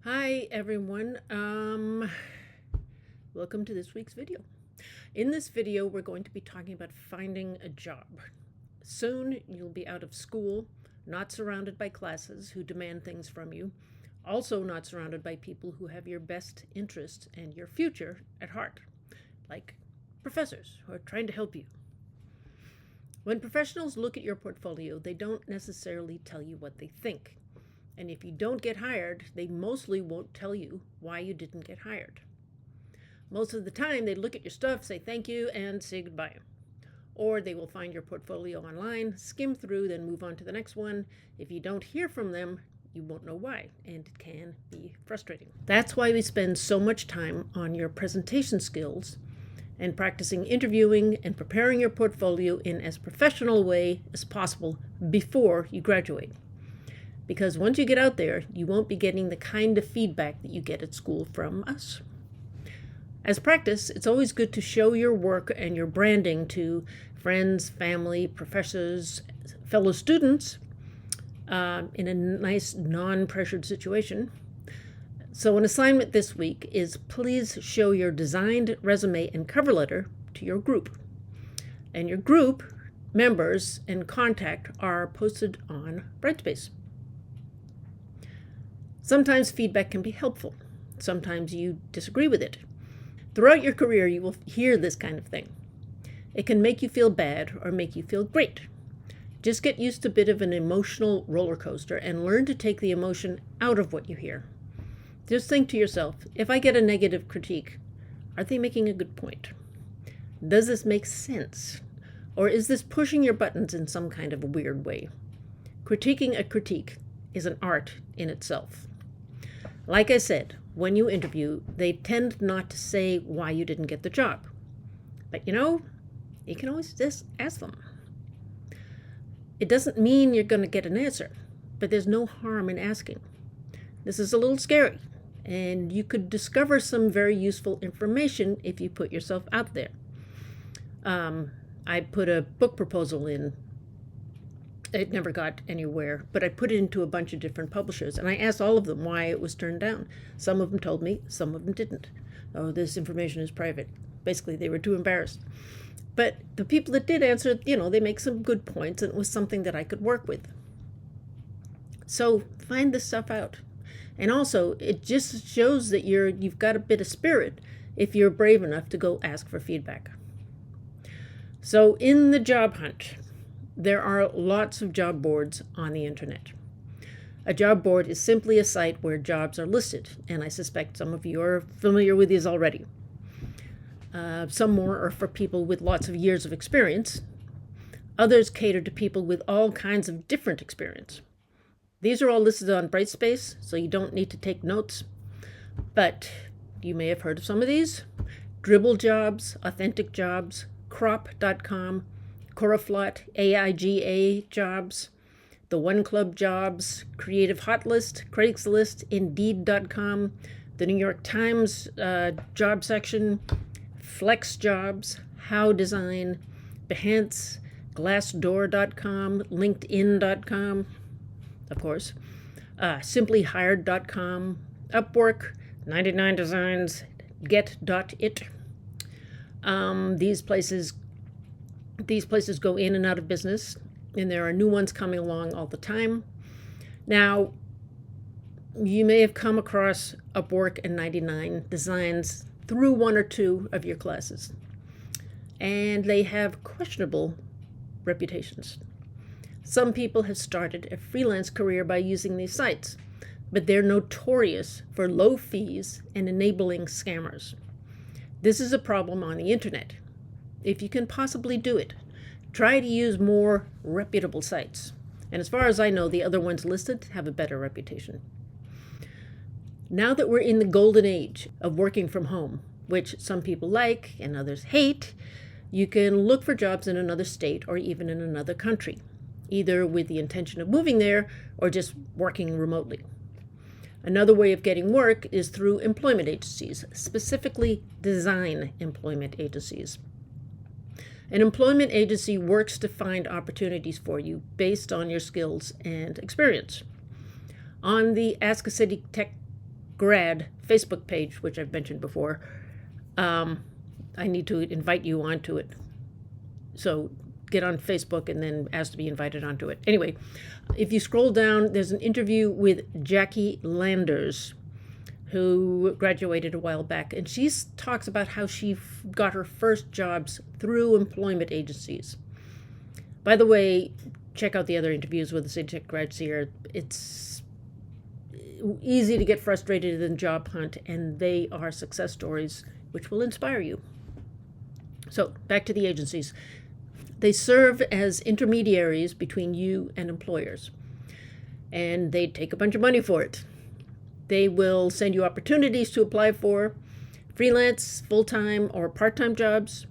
Hi everyone. Welcome to this week's video. In this video, we're going to be talking about finding a job. Soon you'll be out of school, not surrounded by classes who demand things from you, also not surrounded by people who have your best interest and your future at heart, like professors who are trying to help you. When professionals look at your portfolio, they don't necessarily tell you what they think. And if you don't get hired, they mostly won't tell you why you didn't get hired. Most of the time, they look at your stuff, say thank you, and say goodbye. Or they will find your portfolio online, skim through, then move on to the next one. If you don't hear from them, you won't know why, and it can be frustrating. That's why we spend so much time on your presentation skills and practicing interviewing and preparing your portfolio in as professional a way as possible before you graduate. Because once you get out there, you won't be getting the kind of feedback that you get at school from us. As practice, it's always good to show your work and your branding to friends, family, professors, fellow students in a nice, non-pressured situation. So an assignment this week is please show your designed resume and cover letter to your group. And your group members and contact are posted on Brightspace. Sometimes feedback can be helpful. Sometimes you disagree with it. Throughout your career, you will hear this kind of thing. It can make you feel bad or make you feel great. Just get used to a bit of an emotional roller coaster and learn to take the emotion out of what you hear. Just think to yourself, if I get a negative critique, are they making a good point? Does this make sense? Or is this pushing your buttons in some kind of a weird way? Critiquing a critique is an art in itself. Like I said, when you interview, they tend not to say why you didn't get the job. But you can always just ask them. It doesn't mean you're going to get an answer, but there's no harm in asking. This is a little scary, and you could discover some very useful information if you put yourself out there. I put a book proposal in. It never got anywhere, but I put it into a bunch of different publishers, and I asked all of them why it was turned down. Some of them told me, some of them didn't. Oh, this information is private. Basically, they were too embarrassed. But the people that did answer, they make some good points, and it was something that I could work with. So find this stuff out. And also, it just shows that you've got a bit of spirit if you're brave enough to go ask for feedback. So in the job hunt, there are lots of job boards on the internet. A job board is simply a site where jobs are listed, and I suspect some of you are familiar with these already. Some more are for people with lots of years of experience. Others cater to people with all kinds of different experience. These are all listed on Brightspace, so you don't need to take notes. But you may have heard of some of these. Dribble Jobs, Authentic Jobs, Crop.com, Coraflot, AIGA Jobs, the One Club Jobs, Creative Hotlist, Craigslist, Indeed.com, the New York Times job section, Flex Jobs, How Design, Behance, Glassdoor.com, LinkedIn.com, of course, SimplyHired.com, Upwork, 99 Designs, Get.it. These places go in and out of business, and there are new ones coming along all the time. Now, you may have come across Upwork and 99 Designs through one or two of your classes, and they have questionable reputations. Some people have started a freelance career by using these sites, but they're notorious for low fees and enabling scammers. This is a problem on the internet. If you can possibly do it, try to use more reputable sites. And as far as I know, the other ones listed have a better reputation. Now that we're in the golden age of working from home, which some people like and others hate, you can look for jobs in another state or even in another country, either with the intention of moving there or just working remotely. Another way of getting work is through employment agencies, specifically design employment agencies. An employment agency works to find opportunities for you based on your skills and experience. On the Ask a City Tech grad Facebook page, which I've mentioned before. I need to invite you onto it. So get on Facebook and then ask to be invited onto it. Anyway, if you scroll down, there's an interview with Jackie Landers, who graduated a while back, and she talks about how she got her first jobs through employment agencies. By the way, check out the other interviews with the City Tech grads here. It's easy to get frustrated in the job hunt, and they are success stories which will inspire you. So back to the agencies. They serve as intermediaries between you and employers, and they take a bunch of money for it. They will send you opportunities to apply for freelance, full-time, or part-time jobs.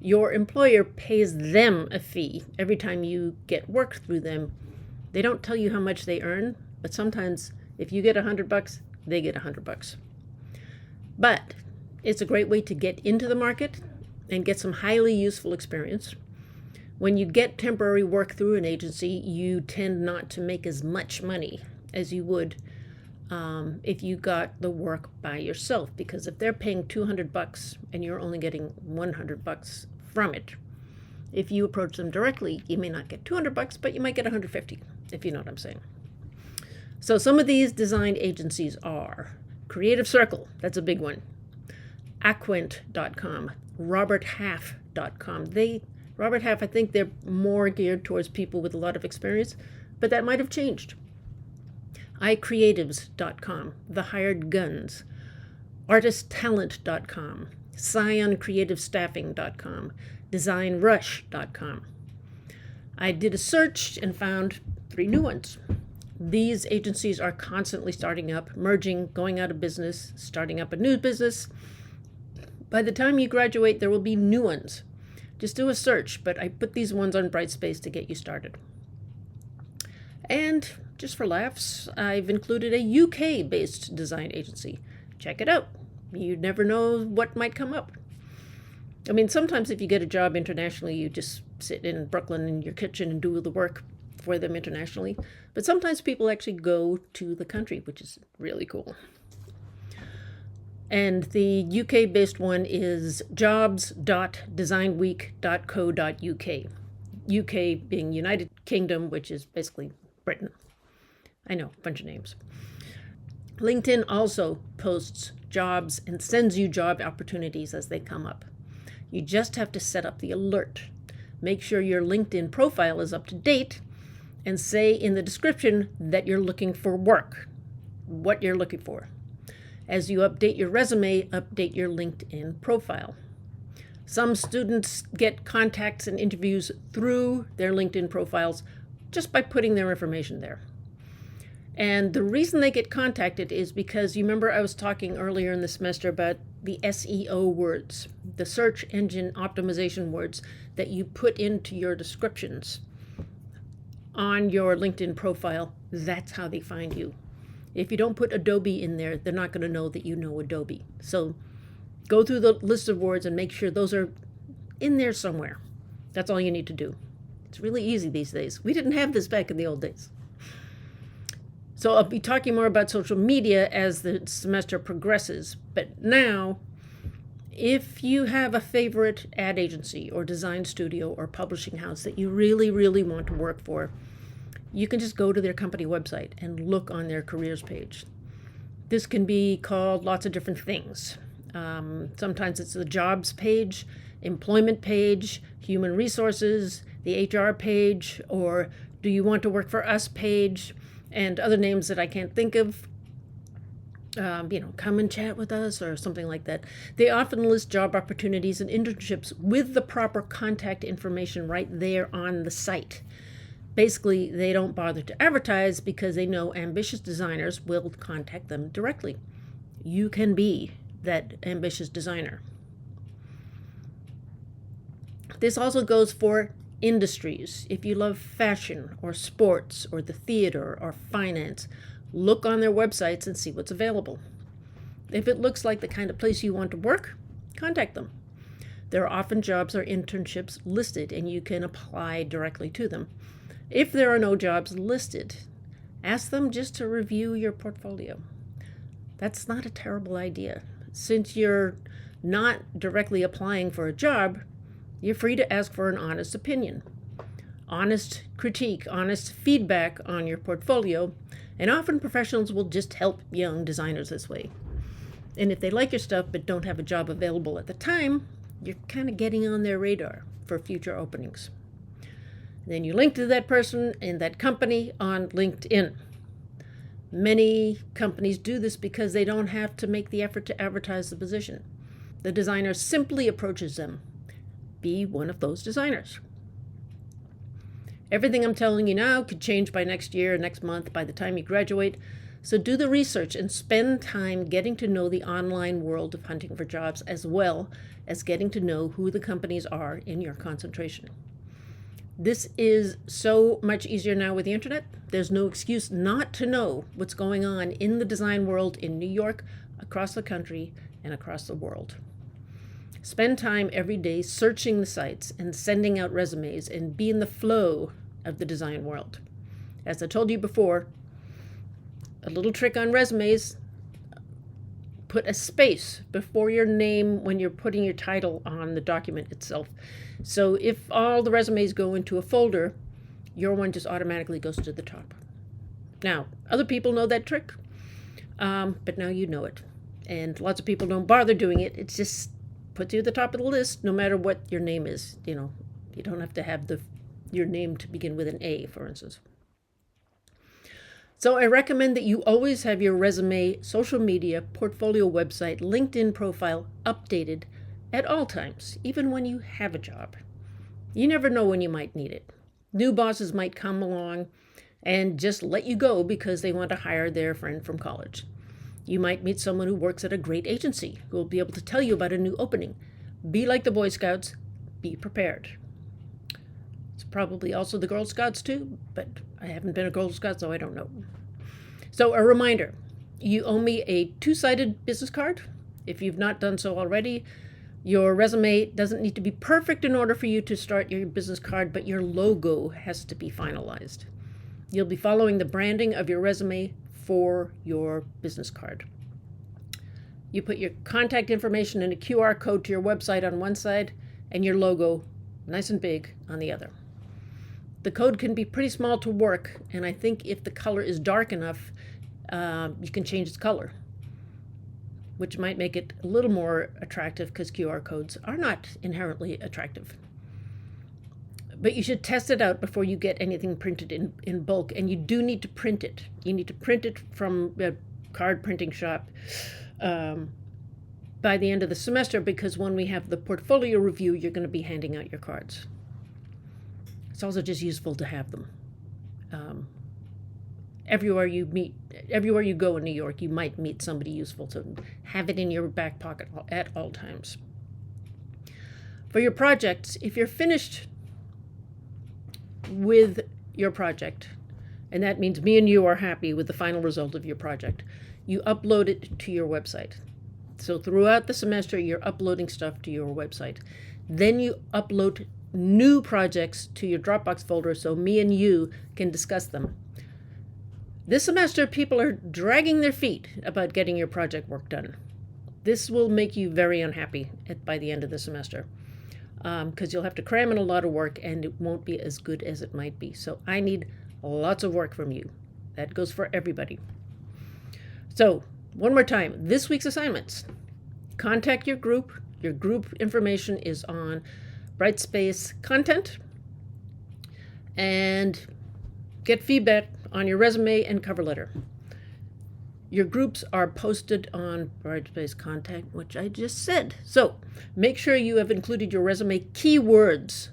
Your employer pays them a fee every time you get work through them. They don't tell you how much they earn, but sometimes if you get $100, they get $100. But it's a great way to get into the market and get some highly useful experience. When you get temporary work through an agency, you tend not to make as much money as you would if you got the work by yourself, because if they're paying $200 and you're only getting $100 from it, if you approach them directly, you may not get $200, but you might get $150, if you know what I'm saying. So some of these design agencies are Creative Circle, that's a big one, Aquent.com, RobertHalf.com. Robert Half, I think they're more geared towards people with a lot of experience, but that might have changed. iCreatives.com, The Hired Guns, ArtistTalent.com, ScionCreativeStaffing.com, DesignRush.com. I did a search and found 3 new ones. These agencies are constantly starting up, merging, going out of business, starting up a new business. By the time you graduate, there will be new ones. Just do a search, but I put these ones on Brightspace to get you started. And just for laughs, I've included a UK-based design agency. Check it out. You never know what might come up. I mean, sometimes if you get a job internationally, you just sit in Brooklyn in your kitchen and do the work for them internationally. But sometimes people actually go to the country, which is really cool. And the UK-based one is jobs.designweek.co.uk. UK being United Kingdom, which is basically Britain. I know, a bunch of names. LinkedIn also posts jobs and sends you job opportunities as they come up. You just have to set up the alert. Make sure your LinkedIn profile is up to date, and say in the description that you're looking for work, what you're looking for. As you update your resume, update your LinkedIn profile. Some students get contacts and interviews through their LinkedIn profiles just by putting their information there. And the reason they get contacted is because, you remember I was talking earlier in the semester about the SEO words, the search engine optimization words that you put into your descriptions on your LinkedIn profile. That's how they find you. If you don't put Adobe in there, they're not going to know that you know Adobe. So go through the list of words and make sure those are in there somewhere. That's all you need to do. It's really easy these days. We didn't have this back in the old days. So I'll be talking more about social media as the semester progresses. But now, if you have a favorite ad agency or design studio or publishing house that you really, really want to work for, you can just go to their company website and look on their careers page. This can be called lots of different things. Sometimes it's the jobs page, employment page, human resources, the HR page, or do you want to work for us page, and other names that I can't think of. Come and chat with us or something like that. They often list job opportunities and internships with the proper contact information right there on the site. Basically, they don't bother to advertise because they know ambitious designers will contact them directly. You can be that ambitious designer. This also goes for industries. If you love fashion or sports or the theater or finance, look on their websites and see what's available. If it looks like the kind of place you want to work, contact them. There are often jobs or internships listed, and you can apply directly to them. If there are no jobs listed, ask them just to review your portfolio. That's not a terrible idea. Since you're not directly applying for a job, you're free to ask for an honest opinion, honest critique, honest feedback on your portfolio, and often professionals will just help young designers this way. And if they like your stuff but don't have a job available at the time, you're kind of getting on their radar for future openings. Then you link to that person and that company on LinkedIn. Many companies do this because they don't have to make the effort to advertise the position. The designer simply approaches them. Be one of those designers. Everything I'm telling you now could change by next year, next month, by the time you graduate. So do the research and spend time getting to know the online world of hunting for jobs, as well as getting to know who the companies are in your concentration. This is so much easier now with the internet. There's no excuse not to know what's going on in the design world in New York, across the country, and across the world. Spend time every day searching the sites and sending out resumes and be in the flow of the design world. As I told you before, a little trick on resumes: put a space before your name when you're putting your title on the document itself. So if all the resumes go into a folder, your one just automatically goes to the top. Now, other people know that trick, but now you know it. And lots of people don't bother doing it. It just puts you at the top of the list, no matter what your name is. You don't have to have your name to begin with an A, for instance. So I recommend that you always have your resume, social media, portfolio website, LinkedIn profile updated at all times, even when you have a job. You never know when you might need it. New bosses might come along and just let you go because they want to hire their friend from college. You might meet someone who works at a great agency who will be able to tell you about a new opening. Be like the Boy Scouts, be prepared. It's probably also the Girl Scouts too, but I haven't been a Girl Scout, so I don't know. So a reminder, you owe me a 2-sided business card. If you've not done so already, your resume doesn't need to be perfect in order for you to start your business card, but your logo has to be finalized. You'll be following the branding of your resume for your business card. You put your contact information and a QR code to your website on one side and your logo, nice and big, on the other. The code can be pretty small to work, and I think if the color is dark enough, you can change its color, which might make it a little more attractive because QR codes are not inherently attractive. But you should test it out before you get anything printed in bulk, and you do need to print it. You need to print it from a card printing shop by the end of the semester, because when we have the portfolio review, you're going to be handing out your cards. It's also just useful to have them. Everywhere you go in New York, you might meet somebody useful, so have it in your back pocket at all times. For your projects, if you're finished with your project, and that means me and you are happy with the final result of your project, you upload it to your website. So throughout the semester, you're uploading stuff to your website. Then you upload new projects to your Dropbox folder so me and you can discuss them. This semester, people are dragging their feet about getting your project work done. This will make you very unhappy by the end of the semester, because you'll have to cram in a lot of work and it won't be as good as it might be. So I need lots of work from you. That goes for everybody. So one more time, this week's assignments: contact your group. Your group information is on Brightspace content, and get feedback on your resume and cover letter. Your groups are posted on Brightspace content, which I just said. So make sure you have included your resume keywords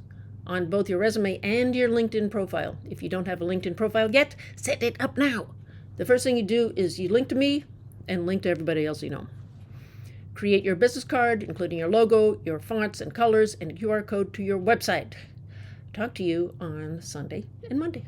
on both your resume and your LinkedIn profile. If you don't have a LinkedIn profile yet, set it up now. The first thing you do is you link to me and link to everybody else you know. Create your business card, including your logo, your fonts and colors, and a QR code to your website. Talk to you on Sunday and Monday.